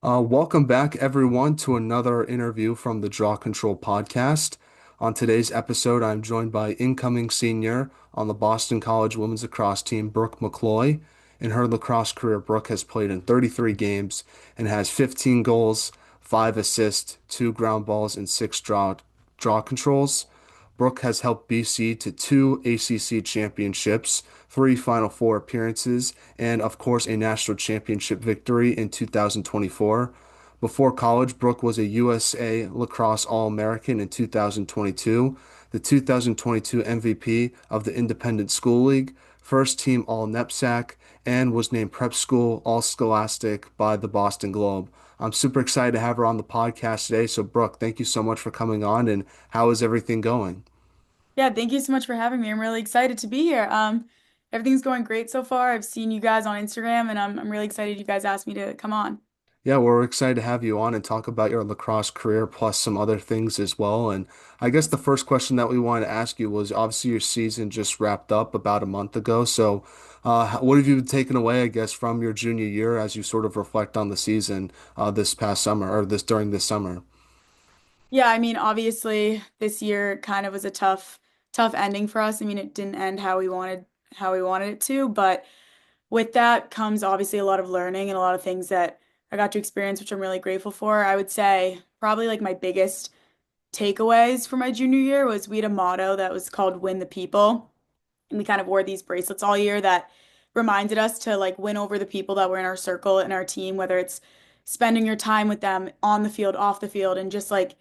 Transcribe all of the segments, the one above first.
Welcome back, everyone, to another interview from the Draw Control podcast. On today's episode, I'm joined by incoming senior on the Boston College women's lacrosse team, Brooke McLoy. In her lacrosse career, Brooke has played in 33 games and has 15 goals, 5 assists, 2 ground balls, and 6 draw controls. Brooke has helped BC to 2 ACC championships, 3 Final Four appearances, and of course a national championship victory in 2024. Before college, Brooke was a USA Lacrosse All-American in 2022, the 2022 MVP of the Independent School League, first team All-NEPSAC, and was named Prep School All-Scholastic by the Boston Globe. I'm super excited to have her on the podcast today. So, Brooke, thank you so much for coming on. And how is everything going? Yeah, thank you so much for having me. I'm really excited to be here. Everything's going great so far. I've seen you guys on Instagram, and I'm really excited you guys asked me to come on. Yeah, we're excited to have you on and talk about your lacrosse career plus some other things as well. And I guess the first question that we wanted to ask you was obviously your season just wrapped up about a month ago. So, what have you taken away, I guess, from your junior year as you sort of reflect on the season this past summer or this during this summer? Yeah, I mean, obviously this year kind of was a tough ending for us. I mean, it didn't end how we wanted it to, but with that comes obviously a lot of learning and a lot of things that I got to experience, which I'm really grateful for. I would say probably like my biggest takeaways for my junior year was we had a motto that was called Win the People. And we kind of wore these bracelets all year that reminded us to like win over the people that were in our circle and our team, whether it's spending your time with them on the field, off the field, and just like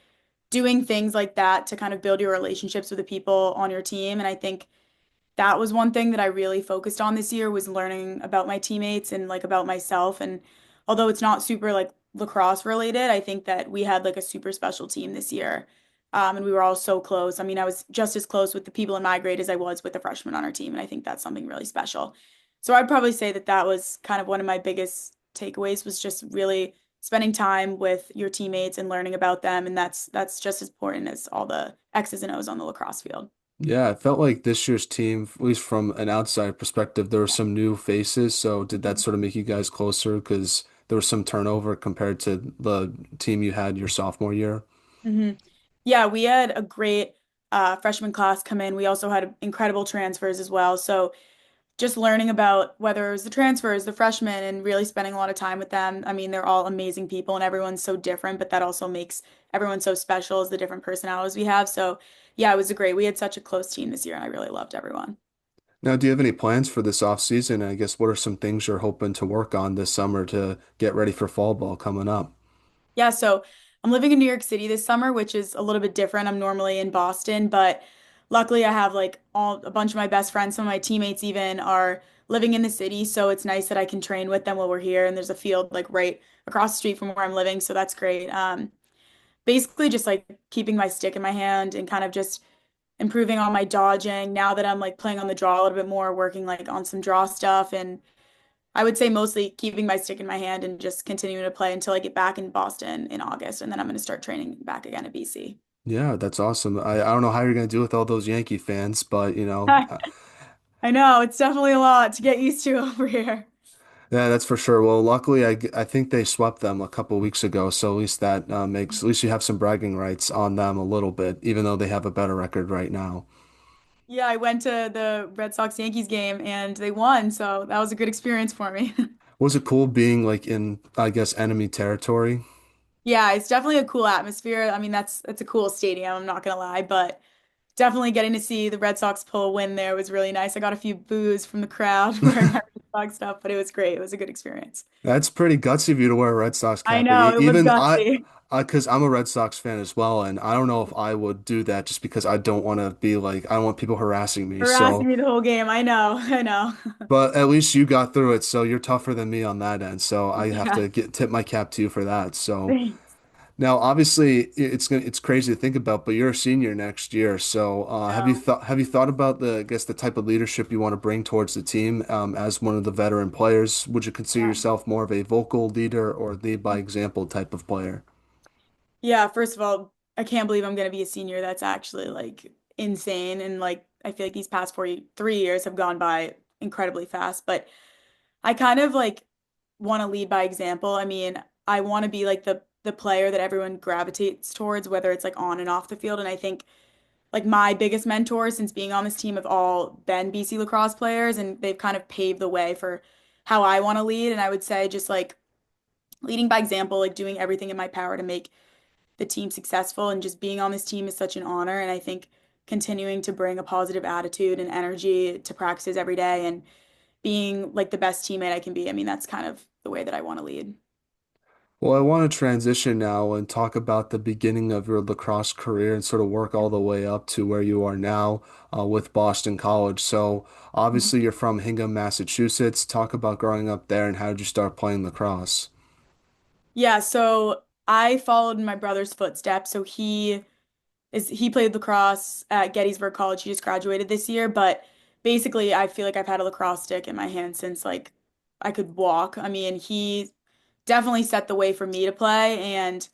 doing things like that to kind of build your relationships with the people on your team. And I think that was one thing that I really focused on this year was learning about my teammates and like about myself. And although it's not super like lacrosse related, I think that we had like a super special team this year. And we were all so close. I mean, I was just as close with the people in my grade as I was with the freshmen on our team. And I think that's something really special. So I'd probably say that that was kind of one of my biggest takeaways was just really spending time with your teammates and learning about them. And that's just as important as all the X's and O's on the lacrosse field. Yeah, it felt like this year's team, at least from an outside perspective, there were some new faces. So did that sort of make you guys closer? Because there was some turnover compared to the team you had your sophomore year. hmm Yeah, we had a great freshman class come in. We also had incredible transfers as well. So just learning about whether it was the transfers, the freshmen, and really spending a lot of time with them. I mean, they're all amazing people and everyone's so different, but that also makes everyone so special as the different personalities we have. So yeah, it was a great. We had such a close team this year, and I really loved everyone. Now, do you have any plans for this off season? I guess what are some things you're hoping to work on this summer to get ready for fall ball coming up? Yeah, so I'm living in New York City this summer, which is a little bit different. I'm normally in Boston, but luckily I have like all a bunch of my best friends, some of my teammates even are living in the city, so it's nice that I can train with them while we're here. And there's a field like right across the street from where I'm living, so that's great. Basically just like keeping my stick in my hand and kind of just improving on my dodging now that I'm like playing on the draw a little bit more, working like on some draw stuff and I would say mostly keeping my stick in my hand and just continuing to play until I get back in Boston in August, and then I'm going to start training back again at BC. Yeah, that's awesome. I don't know how you're going to do with all those Yankee fans, but I know it's definitely a lot to get used to over here. yeah, that's for sure. Well, luckily, I think they swept them a couple weeks ago, so at least that makes at least you have some bragging rights on them a little bit, even though they have a better record right now. Yeah, I went to the Red Sox Yankees game and they won, so that was a good experience for me. Was it cool being like in, I guess, enemy territory? Yeah, it's definitely a cool atmosphere. I mean, that's a cool stadium, I'm not gonna lie, but definitely getting to see the Red Sox pull a win there was really nice. I got a few boos from the crowd wearing my Red Sox stuff, but it was great. It was a good experience. That's pretty gutsy of you to wear a Red Sox I cap, but know, it was even gutsy. because I'm a Red Sox fan as well, and I don't know if I would do that just because I don't want to be like I don't want people harassing me. Harassing So, me the whole game. I know. I know. but at least you got through it, so you're tougher than me on that end. So I have Yeah. to get tip my cap to you for that. So. Thanks. Now, obviously, it's crazy to think about, but you're a senior next year. So, So, have you thought about I guess the type of leadership you want to bring towards the team as one of the veteran players? Would you consider yeah. yourself more of a vocal leader or lead by example type of player? Yeah, first of all, I can't believe I'm gonna be a senior. That's actually like insane. And like I feel like these past 3 years have gone by incredibly fast. But I kind of like want to lead by example. I mean, I want to be like the player that everyone gravitates towards, whether it's like on and off the field. And I think like my biggest mentors since being on this team have all been BC lacrosse players, and they've kind of paved the way for how I want to lead. And I would say just like leading by example, like doing everything in my power to make the team successful, and just being on this team is such an honor. And I think continuing to bring a positive attitude and energy to practices every day and being like the best teammate I can be. I mean, that's kind of the way that I want to lead. Well, I want to transition now and talk about the beginning of your lacrosse career and sort of work all the way up to where you are now with Boston College. So, obviously, you're from Hingham, Massachusetts. Talk about growing up there and how did you start playing lacrosse? Yeah, so I followed in my brother's footsteps. So he played lacrosse at Gettysburg College. He just graduated this year, but basically I feel like I've had a lacrosse stick in my hand since like I could walk. I mean, he definitely set the way for me to play, and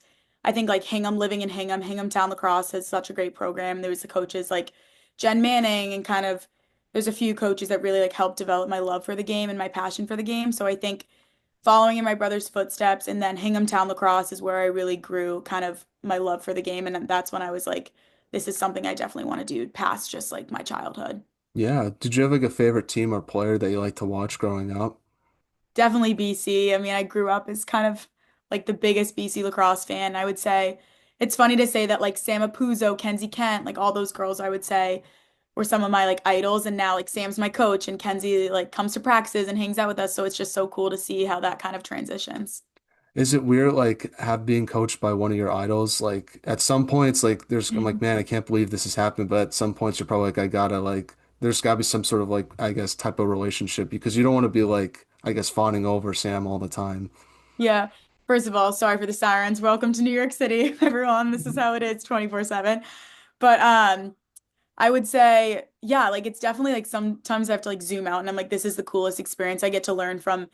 I think like Hingham, living in Hingham, Hinghamtown Lacrosse has such a great program. There was the coaches like Jen Manning, and kind of there's a few coaches that really like helped develop my love for the game and my passion for the game. So I think following in my brother's footsteps, and then Hinghamtown Lacrosse is where I really grew kind of my love for the game. And that's when I was like, this is something I definitely want to do past just like my childhood. Yeah. Did you have like a favorite team or player that you like to watch growing up? Definitely BC. I mean, I grew up as kind of like the biggest BC lacrosse fan. I would say it's funny to say that like Sam Apuzzo, Kenzie Kent, like all those girls, I would say were some of my like idols. And now like Sam's my coach, and Kenzie like comes to practices and hangs out with us. So it's just so cool to see how that kind of transitions. Is it weird like have being coached by one of your idols? Like at some points, like there's I'm like, man, I can't believe this has happened. But at some points you're probably like, I gotta like there's gotta be some sort of like I guess type of relationship because you don't want to be like I guess fawning over Sam all the time. Yeah. First of all, sorry for the sirens. Welcome to New York City, everyone. This is how it is 24/7. But I would say, yeah, like it's definitely like sometimes I have to like zoom out and I'm like, this is the coolest experience. I get to learn from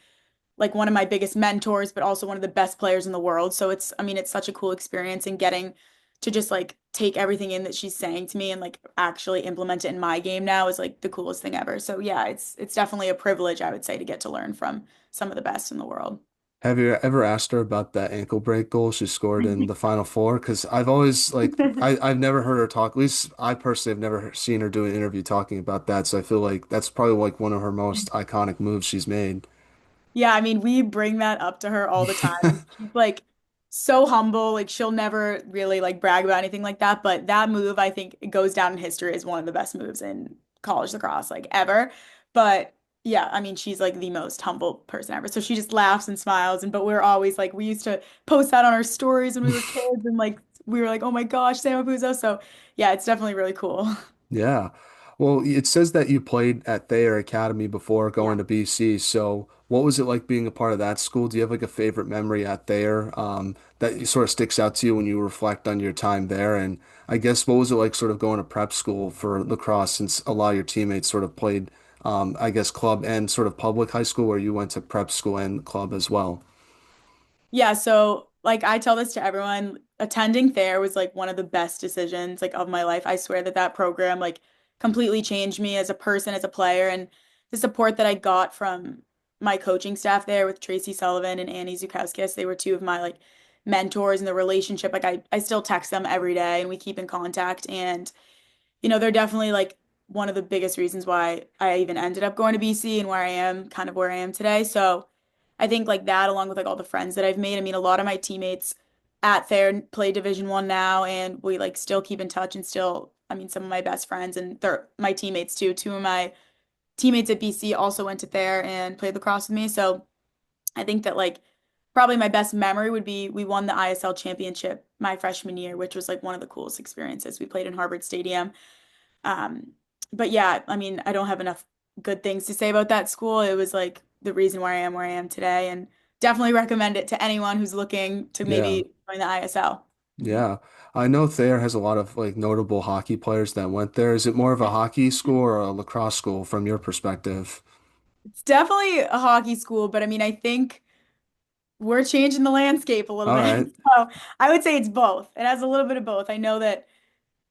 like one of my biggest mentors, but also one of the best players in the world. So it's, I mean, it's such a cool experience, and getting to just like take everything in that she's saying to me and like actually implement it in my game now is like the coolest thing ever. So yeah, it's definitely a privilege, I would say, to get to learn from some of the best in the world. Have you ever asked her about that ankle break goal she scored in the Final Four? Because I've always like I've never heard her talk. At least I personally have never seen her do an interview talking about that. So I feel like that's probably like one of her most iconic moves she's made. Yeah, I mean, we bring that up to her all the time. And she's like so humble. Like she'll never really like brag about anything like that. But that move, I think, it goes down in history as one of the best moves in college lacrosse, like ever. But yeah, I mean, she's like the most humble person ever. So she just laughs and smiles. And but we're always like, we used to post that on our stories when we were kids, and like we were like, oh my gosh, Sam Abuzo. So yeah, it's definitely really cool. Yeah. Well, it says that you played at Thayer Academy before Yeah. going to BC. So, what was it like being a part of that school? Do you have like a favorite memory at Thayer that sort of sticks out to you when you reflect on your time there? And I guess what was it like sort of going to prep school for lacrosse since a lot of your teammates sort of played, I guess, club and sort of public high school where you went to prep school and club as well? Yeah, so like I tell this to everyone, attending Thayer was like one of the best decisions like of my life. I swear that that program like completely changed me as a person, as a player, and the support that I got from my coaching staff there with Tracy Sullivan and Annie Zukowskis. They were two of my like mentors in the relationship. Like I still text them every day and we keep in contact, and they're definitely like one of the biggest reasons why I even ended up going to BC and where I am, kind of where I am today. So I think like that, along with like all the friends that I've made. I mean, a lot of my teammates at Thayer play Division 1 now, and we like still keep in touch, and still, I mean, some of my best friends and they're my teammates too. Two of my teammates at BC also went to Thayer and played lacrosse with me. So I think that like probably my best memory would be we won the ISL championship my freshman year, which was like one of the coolest experiences. We played in Harvard Stadium. Um, but yeah, I mean, I don't have enough good things to say about that school. It was like the reason why I am today, and definitely recommend it to anyone who's looking to Yeah. maybe join the ISL. Yeah. I know Thayer has a lot of like notable hockey players that went there. Is it more of a hockey school or a lacrosse school from your perspective? It's definitely a hockey school, but I mean, I think we're changing the landscape a little All bit. right. So I would say it's both. It has a little bit of both. I know that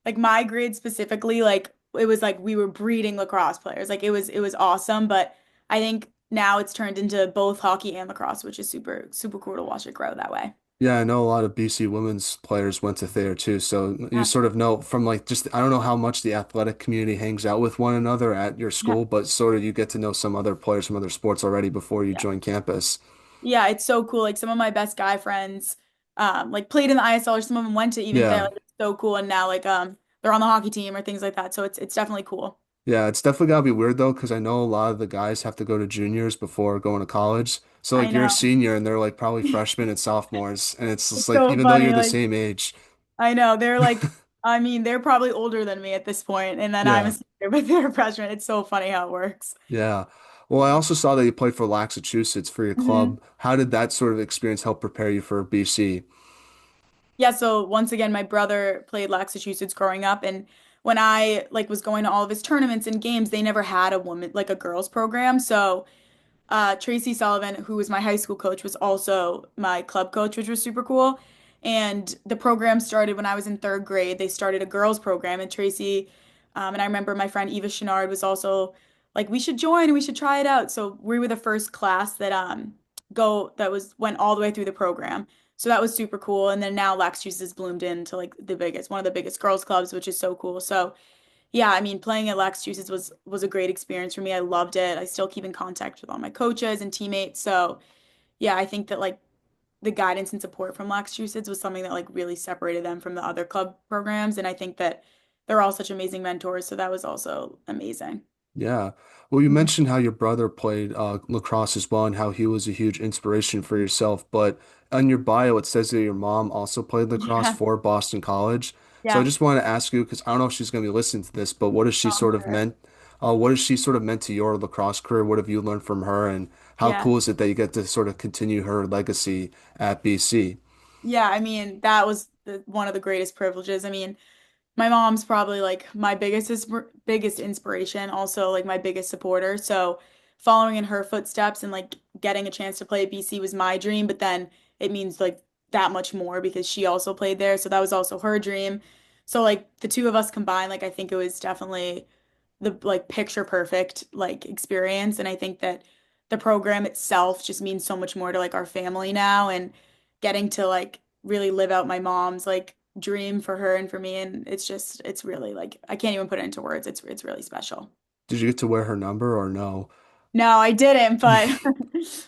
like my grade specifically, like it was like we were breeding lacrosse players. Like it was awesome, but I think now it's turned into both hockey and lacrosse, which is super, super cool to watch it grow that way. Yeah, I know a lot of BC women's players went to Thayer too. So you Yeah. sort of know from like just I don't know how much the athletic community hangs out with one another at your Yeah. school, but sort of you get to know some other players from other sports already before you Yeah. join campus. Yeah, it's so cool. Like some of my best guy friends, like played in the ISL or some of them went to even Thayer. Yeah. Like, it's so cool. And now like they're on the hockey team or things like that. So it's definitely cool. Yeah, it's definitely gotta be weird though, because I know a lot of the guys have to go to juniors before going to college. So I like you're a know. senior and they're like probably freshmen and sophomores, and it's just It's like so even though funny. you're the Like same age. I know they're like, I mean, they're probably older than me at this point, and then I'm a Yeah, senior, but they're freshmen. It's so funny how it works. yeah. Well, I also saw that you played for Massachusetts for your Mhm. club. How did that sort of experience help prepare you for BC? Yeah, so once again, my brother played Massachusetts growing up, and when I like was going to all of his tournaments and games, they never had a woman like a girls program. So Tracy Sullivan, who was my high school coach, was also my club coach, which was super cool. And the program started when I was in third grade. They started a girls program, and Tracy, and I remember my friend Eva Chenard was also like, we should join and we should try it out. So we were the first class that went all the way through the program. So that was super cool. And then now Lax Juice has bloomed into like one of the biggest girls clubs, which is so cool. So yeah, I mean, playing at Massachusetts was a great experience for me. I loved it. I still keep in contact with all my coaches and teammates. So yeah, I think that like the guidance and support from Massachusetts was something that like really separated them from the other club programs. And I think that they're all such amazing mentors. So that was also amazing. Yeah. Well, you Mhm. mentioned how your brother played lacrosse as well and how he was a huge inspiration for yourself. But on your bio, it says that your mom also played lacrosse Yeah, for Boston College. So I yeah. just want to ask you, because I don't know if she's going to be listening to this, but what has she sort of Sure. meant? What has she sort of meant to your lacrosse career? What have you learned from her? And how Yeah. cool is it that you get to sort of continue her legacy at BC? Yeah, I mean, that was one of the greatest privileges. I mean, my mom's probably like my biggest inspiration, also like my biggest supporter. So following in her footsteps and like getting a chance to play at BC was my dream, but then it means like that much more because she also played there. So that was also her dream. So like the two of us combined, like I think it was definitely the like picture perfect like experience. And I think that the program itself just means so much more to like our family now and getting to like really live out my mom's like dream for her and for me. And it's really like I can't even put it into words. It's really special. Did you get to wear her number or no? No, I didn't, but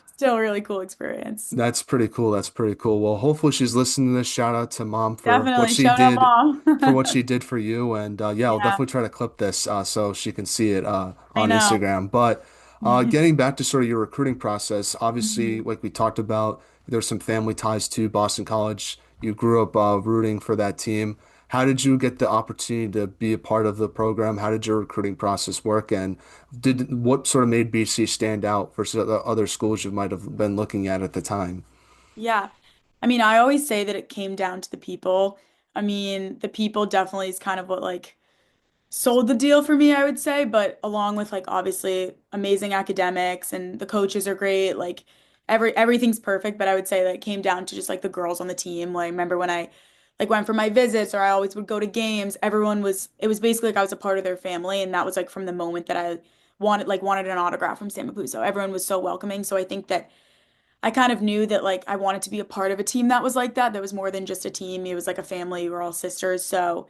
still a really cool experience. That's pretty cool. That's pretty cool. Well, hopefully she's listening to this. Shout out to mom Definitely. Shout out mom. for what she did for you. And yeah, I'll Yeah, definitely try to clip this so she can see it I on know. Instagram. But getting back to sort of your recruiting process, obviously, Mhm. like we talked about, there's some family ties to Boston College. You grew up rooting for that team. How did you get the opportunity to be a part of the program? How did your recruiting process work? And did what sort of made BC stand out versus the other schools you might have been looking at the time? Yeah. I mean, I always say that it came down to the people. I mean, the people definitely is kind of what like sold the deal for me, I would say, but along with like obviously amazing academics and the coaches are great, like everything's perfect, but I would say that it came down to just like the girls on the team. Like I remember when I like went for my visits or I always would go to games, it was basically like I was a part of their family and that was like from the moment that I wanted an autograph from Sam Mapuso. Everyone was so welcoming. So I think that I kind of knew that like I wanted to be a part of a team that was like that. That was more than just a team. It was like a family. We were all sisters. So,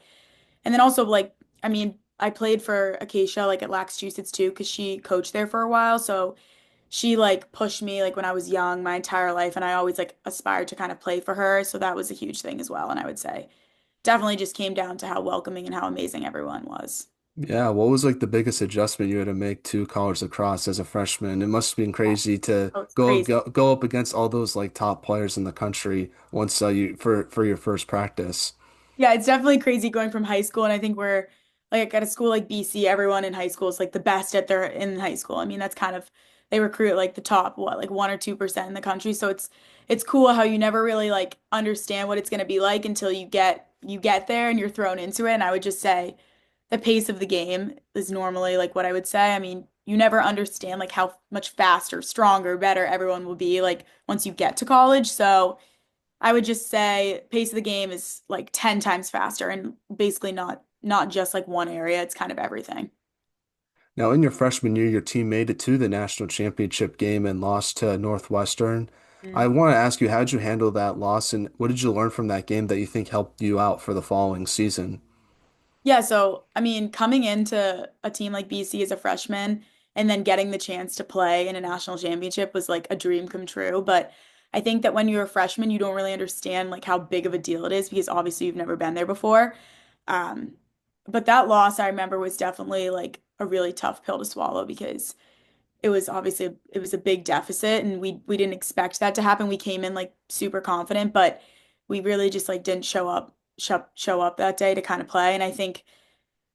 and then also like, I mean, I played for Acacia like at Massachusetts too because she coached there for a while. So she like pushed me like when I was young my entire life, and I always like aspired to kind of play for her. So that was a huge thing as well. And I would say definitely just came down to how welcoming and how amazing everyone was. Yeah, what was like the biggest adjustment you had to make to college lacrosse as a freshman? It must have been Yeah. crazy to Oh, it's crazy. go up against all those like top players in the country once you for your first practice. Yeah, it's definitely crazy going from high school, and I think we're like at a school like BC, everyone in high school is like the best at their in high school. I mean, that's kind of they recruit like the top what like 1 or 2% in the country. So it's cool how you never really like understand what it's going to be like until you get there and you're thrown into it. And I would just say the pace of the game is normally like what I would say. I mean, you never understand like how much faster, stronger, better everyone will be like once you get to college. So I would just say pace of the game is like 10 times faster and basically not just like one area, it's kind of everything. Now, in your freshman year, your team made it to the national championship game and lost to Northwestern. I want to ask you, how did you handle that loss, and what did you learn from that game that you think helped you out for the following season? Yeah, so I mean, coming into a team like BC as a freshman and then getting the chance to play in a national championship was like a dream come true. But I think that when you're a freshman, you don't really understand like how big of a deal it is because obviously you've never been there before. Um, but that loss I remember was definitely like a really tough pill to swallow because it was a big deficit and we didn't expect that to happen. We came in like super confident, but we really just like didn't show up that day to kind of play. And I think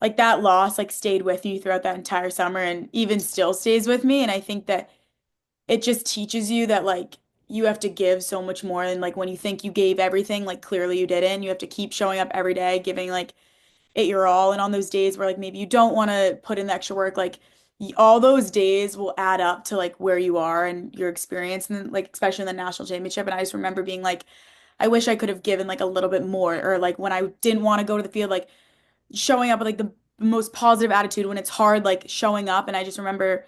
like that loss like stayed with you throughout that entire summer and even still stays with me. And I think that it just teaches you that like you have to give so much more. And like when you think you gave everything, like clearly you didn't. You have to keep showing up every day, giving like it your all. And on those days where like maybe you don't want to put in the extra work, like all those days will add up to like where you are and your experience. And then like especially in the national championship. And I just remember being like, I wish I could have given like a little bit more, or like when I didn't want to go to the field, like showing up with like the most positive attitude when it's hard, like showing up. And I just remember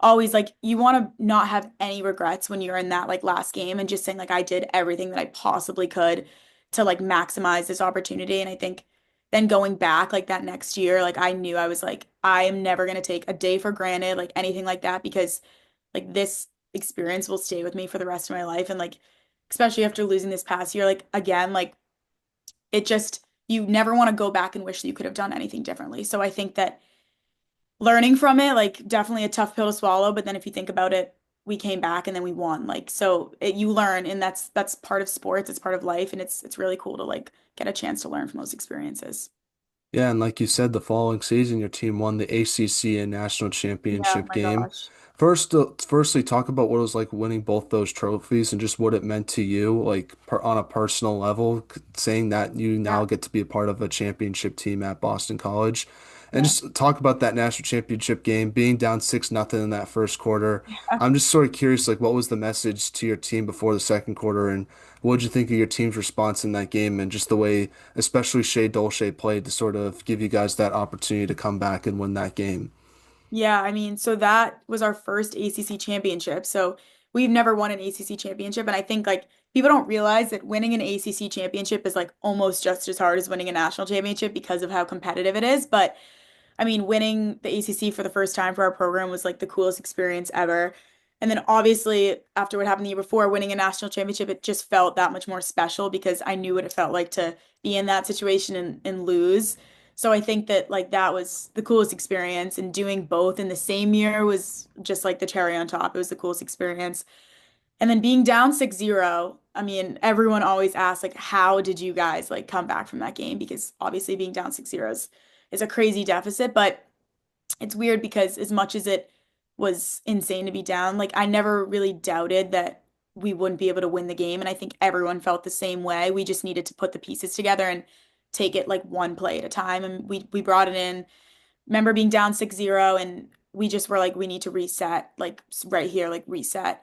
always like you want to not have any regrets when you're in that like last game and just saying like I did everything that I possibly could to like maximize this opportunity. And I think then going back like that next year, like I knew I was like, I am never going to take a day for granted, like anything like that, because like this experience will stay with me for the rest of my life. And like, especially after losing this past year, like again, like it just, you never want to go back and wish that you could have done anything differently. So I think that learning from it, like definitely a tough pill to swallow, but then if you think about it, we came back and then we won. Like so you learn and that's part of sports, it's part of life and it's really cool to like get a chance to learn from those experiences. Yeah, and like you said, the following season, your team won the ACC and national Yeah, oh championship my game. gosh. Firstly, talk about what it was like winning both those trophies and just what it meant to you, like on a personal level, saying that you Yeah, now get to be a part of a championship team at Boston College. And yeah. just talk about that national championship game, being down 6-0 in that first quarter. I'm just sort of curious, like, what was the message to your team before the second quarter, and what did you think of your team's response in that game, and just the way, especially Shea Dolce played to sort of give you guys that opportunity to come back and win that game? Yeah, I mean, so that was our first ACC championship. So we've never won an ACC championship. And I think like people don't realize that winning an ACC championship is like almost just as hard as winning a national championship because of how competitive it is. But I mean, winning the ACC for the first time for our program was like the coolest experience ever. And then obviously, after what happened the year before, winning a national championship, it just felt that much more special because I knew what it felt like to be in that situation and lose. So I think that like that was the coolest experience. And doing both in the same year was just like the cherry on top. It was the coolest experience. And then being down 6-0, I mean, everyone always asks like, how did you guys like come back from that game? Because obviously being down 6-0 is a crazy deficit, but it's weird because as much as it was insane to be down, like I never really doubted that we wouldn't be able to win the game. And I think everyone felt the same way. We just needed to put the pieces together and take it like one play at a time. And we brought it in. Remember being down 6-0 and we just were like, we need to reset, like right here, like reset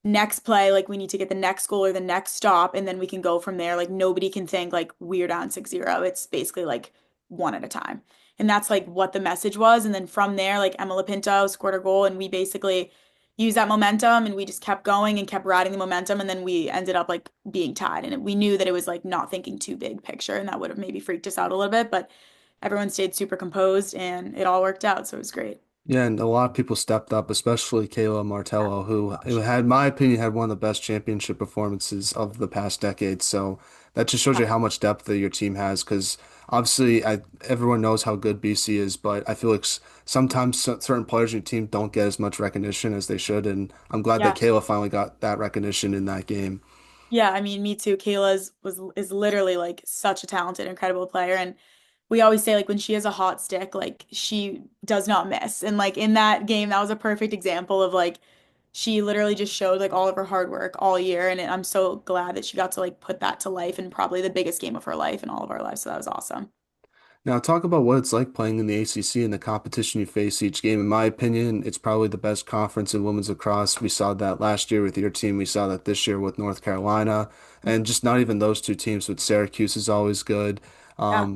next play, like we need to get the next goal or the next stop, and then we can go from there. Like nobody can think like we're down 6-0. It's basically like one at a time. And that's like what the message was. And then from there, like Emma Lapinto scored a goal, and we basically used that momentum and we just kept going and kept riding the momentum. And then we ended up like being tied. And we knew that it was like not thinking too big picture, and that would have maybe freaked us out a little bit, but everyone stayed super composed and it all worked out. So it was great. Yeah, and a lot of people stepped up, especially Kayla Martello, who had, in my opinion, had one of the best championship performances of the past decade. So that just shows you how much depth that your team has. Because obviously, everyone knows how good BC is, but I feel like sometimes certain players in your team don't get as much recognition as they should. And I'm glad that Yeah. Kayla finally got that recognition in that game. Yeah, I mean, me too. Kayla's was is literally like such a talented, incredible player. And we always say like when she has a hot stick, like she does not miss. And like in that game, that was a perfect example of like she literally just showed like all of her hard work all year. And I'm so glad that she got to like put that to life in probably the biggest game of her life and all of our lives. So that was awesome. Now, talk about what it's like playing in the ACC and the competition you face each game. In my opinion, it's probably the best conference in women's lacrosse. We saw that last year with your team. We saw that this year with North Carolina. And just not even those two teams, but Syracuse is always good. Yeah.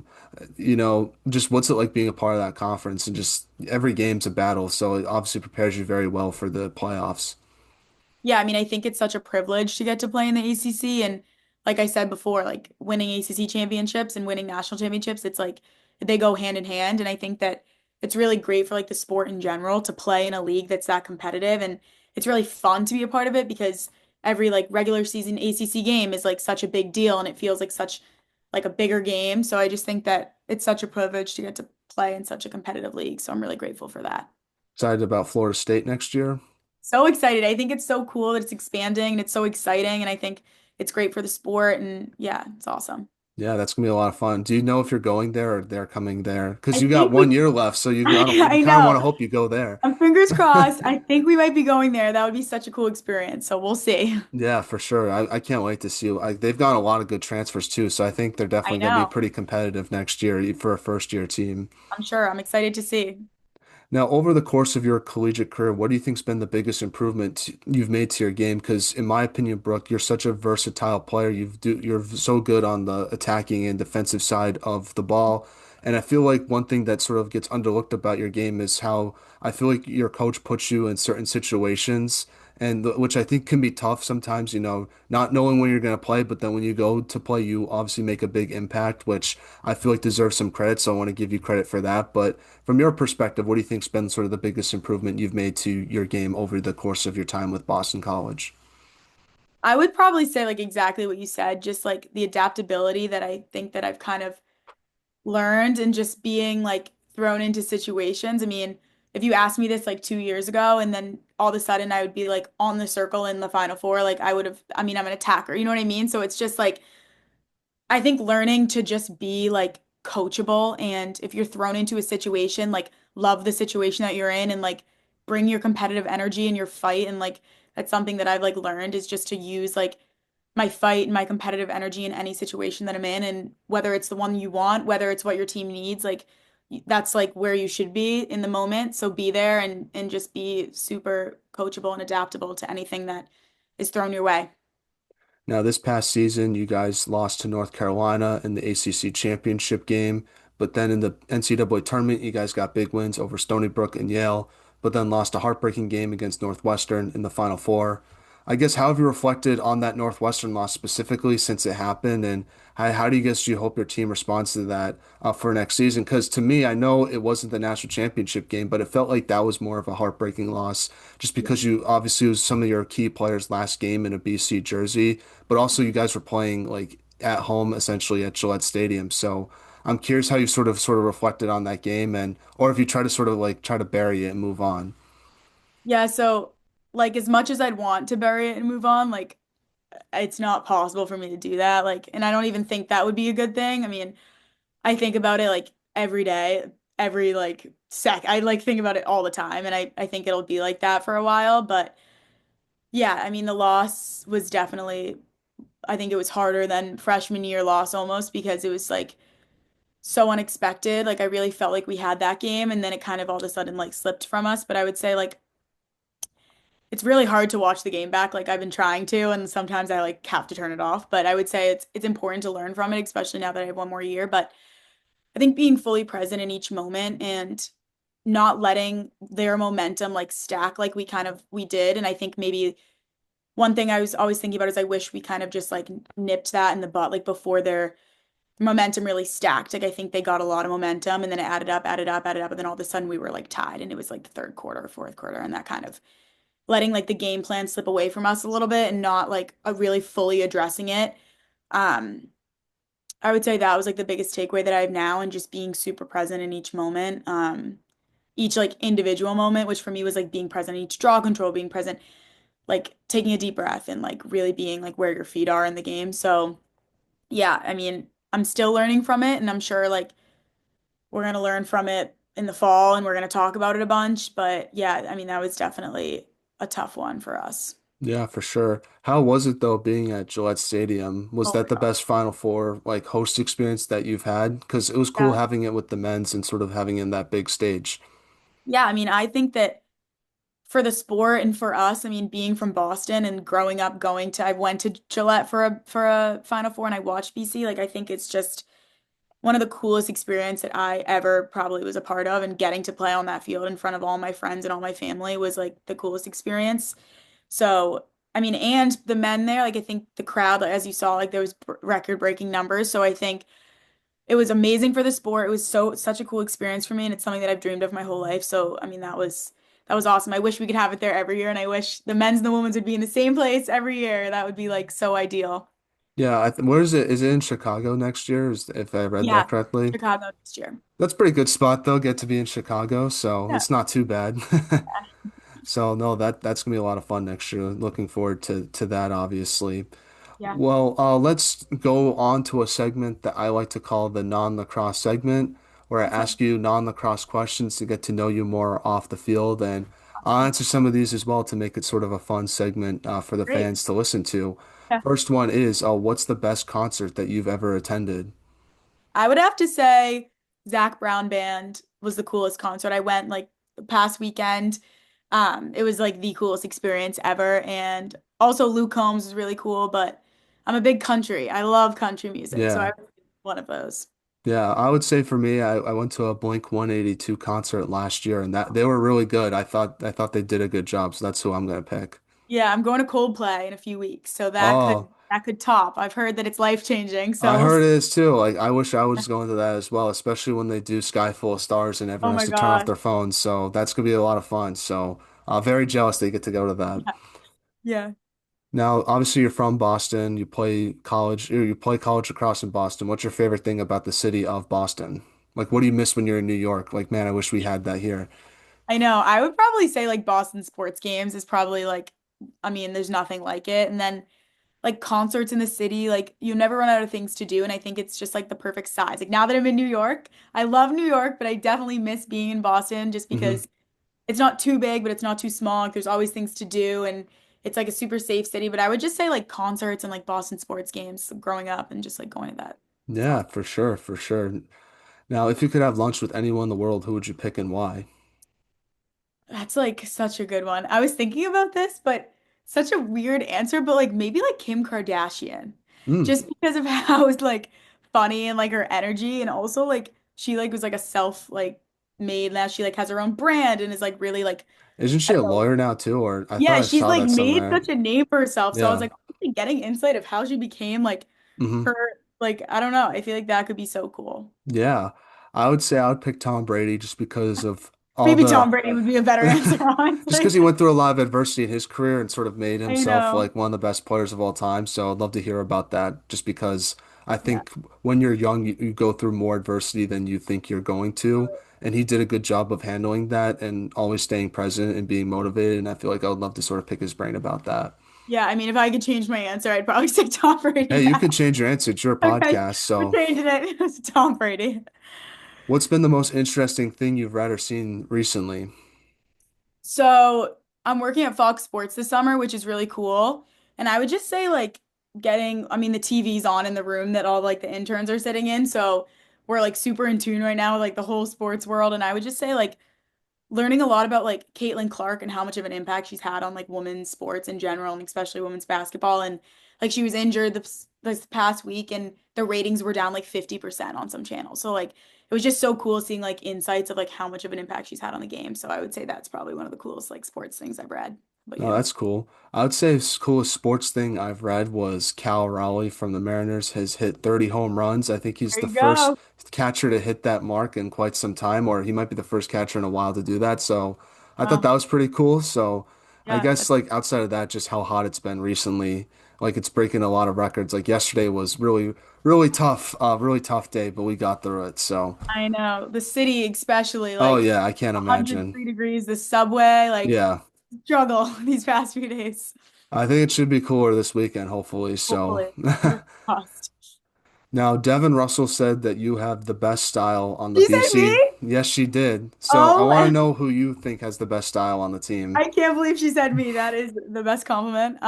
Just what's it like being a part of that conference and just every game's a battle, so it obviously prepares you very well for the playoffs. Yeah, I mean, I think it's such a privilege to get to play in the ACC. And like I said before, like winning ACC championships and winning national championships, it's like they go hand in hand. And I think that it's really great for like the sport in general to play in a league that's that competitive. And it's really fun to be a part of it because every like regular season ACC game is like such a big deal and it feels like such like a bigger game. So I just think that it's such a privilege to get to play in such a competitive league. So I'm really grateful for that. Excited about Florida State next year? So excited. I think it's so cool that it's expanding and it's so exciting. And I think it's great for the sport. And yeah, it's awesome. Yeah, that's gonna be a lot of fun. Do you know if you're going there or they're coming there? Because I you got think one we, year left, so you I kind of want know. to hope you go there. I'm fingers crossed. I think we might be going there. That would be such a cool experience. So we'll see. Yeah, for sure. I can't wait to see. They've got a lot of good transfers too, so I think they're I definitely going to be know. pretty competitive next year for a first year team. I'm sure. I'm excited to see. Now, over the course of your collegiate career, what do you think's been the biggest improvement you've made to your game? Because in my opinion, Brooke, you're such a versatile player. You're so good on the attacking and defensive side of the ball. And I feel like one thing that sort of gets underlooked about your game is how I feel like your coach puts you in certain situations, which I think can be tough sometimes, not knowing when you're going to play, but then when you go to play, you obviously make a big impact, which I feel like deserves some credit. So I want to give you credit for that. But from your perspective, what do you think's been sort of the biggest improvement you've made to your game over the course of your time with Boston College? I would probably say like exactly what you said, just like the adaptability that I think that I've kind of learned and just being like thrown into situations. I mean, if you asked me this like 2 years ago and then all of a sudden I would be like on the circle in the Final Four, like I would have, I mean, I'm an attacker, you know what I mean? So it's just like, I think learning to just be like coachable and if you're thrown into a situation, like love the situation that you're in and like bring your competitive energy in your fight. And like that's something that I've like learned is just to use like my fight and my competitive energy in any situation that I'm in. And whether it's the one you want, whether it's what your team needs, like that's like where you should be in the moment. So be there and just be super coachable and adaptable to anything that is thrown your way. Now, this past season, you guys lost to North Carolina in the ACC championship game, but then in the NCAA tournament, you guys got big wins over Stony Brook and Yale, but then lost a heartbreaking game against Northwestern in the Final Four. I guess how have you reflected on that Northwestern loss specifically since it happened, and how do you hope your team responds to that for next season? Because to me, I know it wasn't the national championship game, but it felt like that was more of a heartbreaking loss, just because you obviously it was some of your key players' last game in a BC jersey, but also you guys were playing like at home essentially at Gillette Stadium. So I'm curious how you sort of reflected on that game and or if you try to sort of like try to bury it and move on. Yeah, so like as much as I'd want to bury it and move on, like it's not possible for me to do that. Like, and I don't even think that would be a good thing. I mean, I think about it like every day, every like sec. I like think about it all the time, and I think it'll be like that for a while. But yeah, I mean, the loss was definitely. I think it was harder than freshman year loss almost because it was like so unexpected. Like I really felt like we had that game, and then it kind of all of a sudden like slipped from us. But I would say like it's really hard to watch the game back. Like I've been trying to, and sometimes I like have to turn it off. But I would say it's important to learn from it, especially now that I have one more year. But I think being fully present in each moment and not letting their momentum like stack like we did. And I think maybe one thing I was always thinking about is I wish we kind of just like nipped that in the butt like before their momentum really stacked. Like I think they got a lot of momentum and then it added up, added up, added up, and then all of a sudden we were like tied and it was like the third quarter or fourth quarter and that kind of letting like the game plan slip away from us a little bit and not like a really fully addressing it. Um, I would say that was like the biggest takeaway that I have now and just being super present in each moment. Each like individual moment, which for me was like being present in each draw control, being present, like taking a deep breath and like really being like where your feet are in the game. So yeah, I mean, I'm still learning from it and I'm sure like we're gonna learn from it in the fall and we're gonna talk about it a bunch. But yeah, I mean, that was definitely a tough one for us. Yeah, for sure. How was it though being at Gillette Stadium? Was Oh that my the God. best Final Four like host experience that you've had? Because it was cool Yeah. having it with the men's and sort of having it in that big stage. Yeah, I mean, I think that for the sport and for us, I mean, being from Boston and growing up I went to Gillette for a Final Four and I watched BC, like I think it's just one of the coolest experience that I ever probably was a part of, and getting to play on that field in front of all my friends and all my family was like the coolest experience. So, I mean, and the men there, like I think the crowd, like, as you saw, like there was record-breaking numbers. So I think it was amazing for the sport. It was such a cool experience for me, and it's something that I've dreamed of my whole life. So, I mean, that was awesome. I wish we could have it there every year, and I wish the men's and the women's would be in the same place every year. That would be like so ideal. Yeah, where is it? Is it in Chicago next year? If I read that Yeah, correctly. Chicago next year. That's a pretty good spot though, get to be in Chicago, so Yeah, it's not too bad. So no, that's gonna be a lot of fun next year. Looking forward to that, obviously. yeah, Well, let's go on to a segment that I like to call the non-lacrosse segment, where I that sounds ask you non-lacrosse questions to get to know you more off the field, and I'll awesome. answer some of these as well to make it sort of a fun segment for the Great. fans to listen to. Yeah. First one is, what's the best concert that you've ever attended? I would have to say Zach Brown Band was the coolest concert. I went like the past weekend. It was like the coolest experience ever. And also Luke Combs was really cool, but I'm a big country. I love country music, so I Yeah. was one of those. Yeah, I would say for me, I went to a Blink 182 concert last year and that they were really good. I thought they did a good job, so that's who I'm gonna pick. Yeah, I'm going to Coldplay in a few weeks, so that could Oh, that could top. I've heard that it's life-changing, I so we'll heard see. it is too. Like I wish I was going to that as well, especially when they do Sky Full of Stars and Oh everyone has my to turn off gosh. their phones. So that's gonna be a lot of fun. So very jealous they get to go to that. Yeah. Yeah. Now, obviously you're from Boston, you play college lacrosse in Boston. What's your favorite thing about the city of Boston? Like what do you miss when you're in New York? Like, man, I wish we had that here. I know. I would probably say like Boston sports games is probably like, I mean, there's nothing like it. And then like concerts in the city, like you never run out of things to do. And I think it's just like the perfect size. Like now that I'm in New York, I love New York, but I definitely miss being in Boston just Hmm. because it's not too big, but it's not too small. Like, there's always things to do. And it's like a super safe city. But I would just say like concerts and like Boston sports games growing up and just like going to that. It's Yeah, awesome. for sure, for sure. Now, if you could have lunch with anyone in the world, who would you pick and why? That's like such a good one. I was thinking about this, but such a weird answer, but like maybe like Kim Kardashian. Mm. Just because of how it's like funny and like her energy, and also like she like was like a self like made, now she like has her own brand and is like really like Isn't I she a don't know. lawyer now too? Or I thought Yeah, I she's saw like that made somewhere. such a name for herself. So I was Yeah. like honestly, getting insight of how she became like Hmm. her, like I don't know. I feel like that could be so cool. Yeah. I would say I would pick Tom Brady just because of all Maybe the Tom Brady would be a better answer, just because honestly. he went through a lot of adversity in his career and sort of made I himself know. like one of the best players of all time. So I'd love to hear about that just because I Yeah. think when you're young, you go through more adversity than you think you're going to. And he did a good job of handling that and always staying present and being motivated. And I feel like I would love to sort of pick his brain about that. Yeah, I mean, if I could change my answer, I'd probably say Tom Brady Hey, you now. can change your answer. It's your Okay, podcast. we're So, changing it to Tom Brady. what's been the most interesting thing you've read or seen recently? So I'm working at Fox Sports this summer, which is really cool. And I would just say like I mean, the TV's on in the room that all like the interns are sitting in. So we're like super in tune right now with like the whole sports world. And I would just say like learning a lot about like Caitlin Clark and how much of an impact she's had on like women's sports in general and especially women's basketball. And like she was injured this past week and the ratings were down like 50% on some channels. So like it was just so cool seeing like insights of like how much of an impact she's had on the game. So I would say that's probably one of the coolest like sports things I've read. But Oh, you? that's cool. I would say the coolest sports thing I've read was Cal Raleigh from the Mariners has hit 30 home runs. I think he's There the you first go. catcher to hit that mark in quite some time, or he might be the first catcher in a while to do that. So I thought Well, that was pretty cool. So I yeah, guess that's like outside of that, just how hot it's been recently. Like it's breaking a lot of records. Like yesterday was really, really tough day, but we got through it. So, I know. The city especially oh like yeah, I can't imagine. 103 degrees, the subway, like Yeah. struggle these past few days. I think it should be cooler this weekend, hopefully. So, Hopefully. Fingers crossed. now Devin Russell said that you have the best style on the She said BC. me? Yes, she did. So, I want to Oh, know who you think has the best style on the team. I can't believe she said me. That is the best compliment.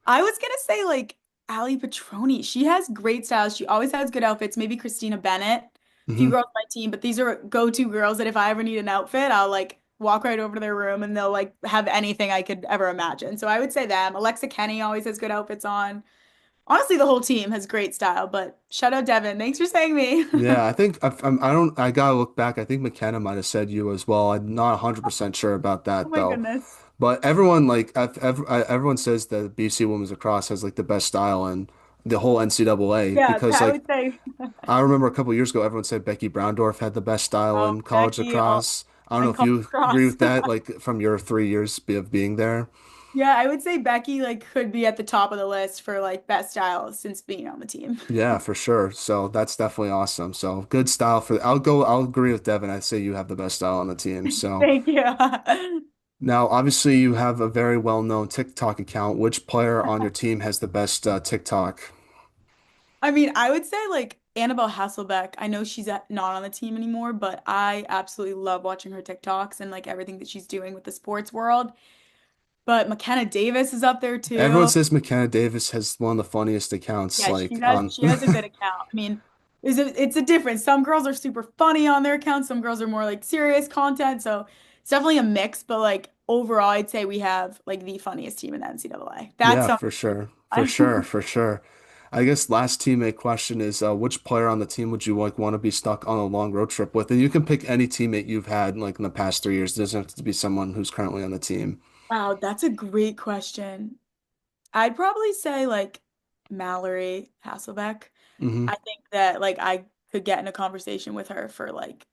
I was gonna say like Ali Petroni. She has great styles. She always has good outfits. Maybe Christina Bennett. Few Hmm. girls on my team, but these are go-to girls that if I ever need an outfit, I'll like walk right over to their room and they'll like have anything I could ever imagine. So I would say them. Alexa Kenny always has good outfits on. honestly, the whole team has great style, but shout out Devin. Thanks for saying me. Yeah, I think I don't. I gotta look back. I think McKenna might have said you as well. I'm not 100% sure about Oh that my though. goodness. But everyone everyone says that BC Women's Lacrosse has like the best style in the whole NCAA Yeah, because I like would say, I remember a couple years ago everyone said Becky Browndorf had the best style oh, in college Becky, oh, lacrosse. I don't know and if College you agree Cross. with that, like from your 3 years of being there. Yeah, I would say Becky like could be at the top of the list for like best style since being on the team. Yeah, for sure. So that's definitely awesome. So good style for. I'll agree with Devin. I'd say you have the best style on the team. So. Thank you. Now, obviously, you have a very well-known TikTok account. Which player on your team has the best TikTok? I mean, I would say like Annabelle Hasselbeck. I know she's not on the team anymore, but I absolutely love watching her TikToks and like everything that she's doing with the sports world. But McKenna Davis is up there Everyone too. says McKenna Davis has one of the funniest accounts, Yeah, like on. she has a good account. I mean, it's a difference. Some girls are super funny on their accounts, some girls are more like serious content. So it's definitely a mix, but like overall, I'd say we have like the funniest team in the NCAA. That's Yeah, something for sure, for I sure, for sure. I guess last teammate question is, which player on the team would you like want to be stuck on a long road trip with? And you can pick any teammate you've had like in the past 3 years. It doesn't have to be someone who's currently on the team. Wow, that's a great question. I'd probably say like Mallory Hasselbeck. Hmm. I think that like I could get in a conversation with her for like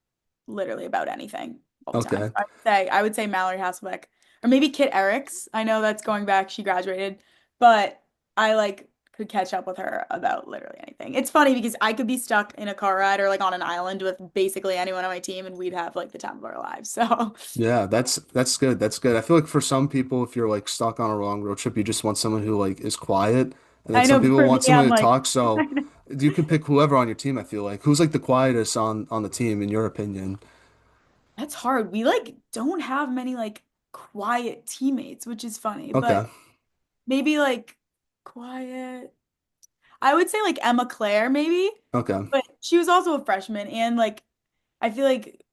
literally about anything all the time. Okay. I would say Mallory Hasselbeck or maybe Kit Ericks. I know that's going back. She graduated, but I like could catch up with her about literally anything. It's funny because I could be stuck in a car ride or like on an island with basically anyone on my team and we'd have like the time of our lives. So Yeah, that's good. That's good. I feel like for some people, if you're like stuck on a long road trip, you just want someone who like is quiet, and then I some know, but people for me, want someone I'm to like talk. So you can pick whoever on your team. I feel like who's like the quietest on the team in your opinion. that's hard. We like don't have many like quiet teammates, which is funny, Okay, but maybe like quiet. I would say like Emma Claire maybe, okay, but she was also a freshman and like I feel like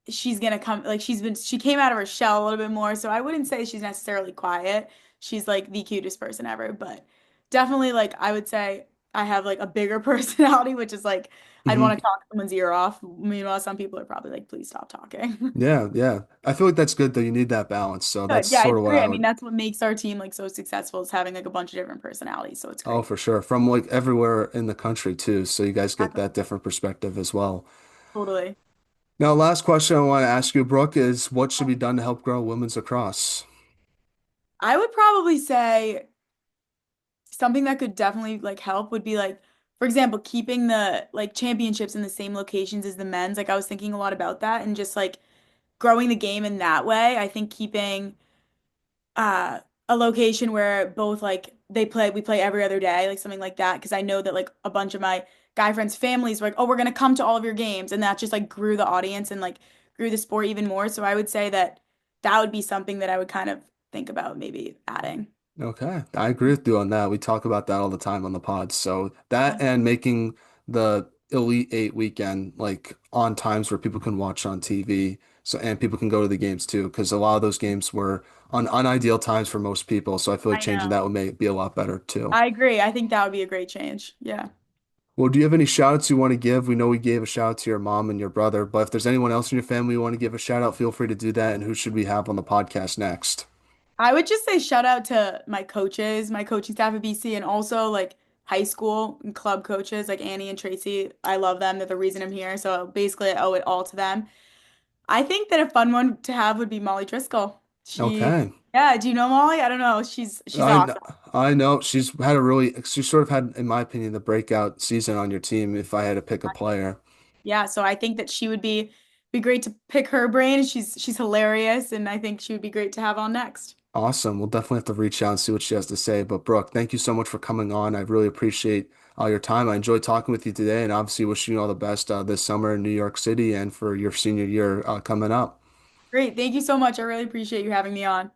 she's gonna come like she came out of her shell a little bit more, so I wouldn't say she's necessarily quiet. She's like the cutest person ever, but definitely like I would say I have like a bigger personality, which is like I'd hmm want to talk someone's ear off. Meanwhile, some people are probably like, please stop talking. Yeah, yeah. I feel like that's good though. You need that balance. So that's Good. Yeah, sort it's of what great. I I mean, would. that's what makes our team like so successful is having like a bunch of different personalities. So it's Oh, great. for sure. From like everywhere in the country too. So you guys get Exactly. that different perspective as well. Totally. Now, last question I want to ask you, Brooke, is what should be done to help grow women's lacrosse? I would probably say something that could definitely like help would be like, for example, keeping the like championships in the same locations as the men's. Like I was thinking a lot about that and just like growing the game in that way. I think keeping uh a location where both like we play every other day, like something like that. Because I know that like a bunch of my guy friends' families were like, oh, we're gonna come to all of your games, and that just like grew the audience and like grew the sport even more. So I would say that that would be something that I would kind of think about maybe adding. Okay, I agree with you on that. We talk about that all the time on the pod. So that Yeah. and making the Elite Eight weekend like on times where people can watch on TV. So and people can go to the games too, because a lot of those games were on unideal times for most people. So I feel like I changing know. that would make be a lot better too. I agree. I think that would be a great change. Yeah. Well, do you have any shout outs you want to give? We know we gave a shout out to your mom and your brother, but if there's anyone else in your family you want to give a shout out, feel free to do that. And who should we have on the podcast next? I would just say shout out to my coaches, my coaching staff at BC, and also like high school and club coaches like Annie and Tracy. I love them. They're the reason I'm here. So basically, I owe it all to them. I think that a fun one to have would be Molly Driscoll. Okay. Yeah, do you know Molly? I don't know. She's I kn- awesome. I know she sort of had, in my opinion, the breakout season on your team if I had to pick a player. Yeah, so I think that she would be great to pick her brain. She's hilarious, and I think she would be great to have on next. Awesome. We'll definitely have to reach out and see what she has to say. But Brooke, thank you so much for coming on. I really appreciate your time. I enjoyed talking with you today and obviously wishing you all the best this summer in New York City and for your senior year coming up. Great. Thank you so much. I really appreciate you having me on.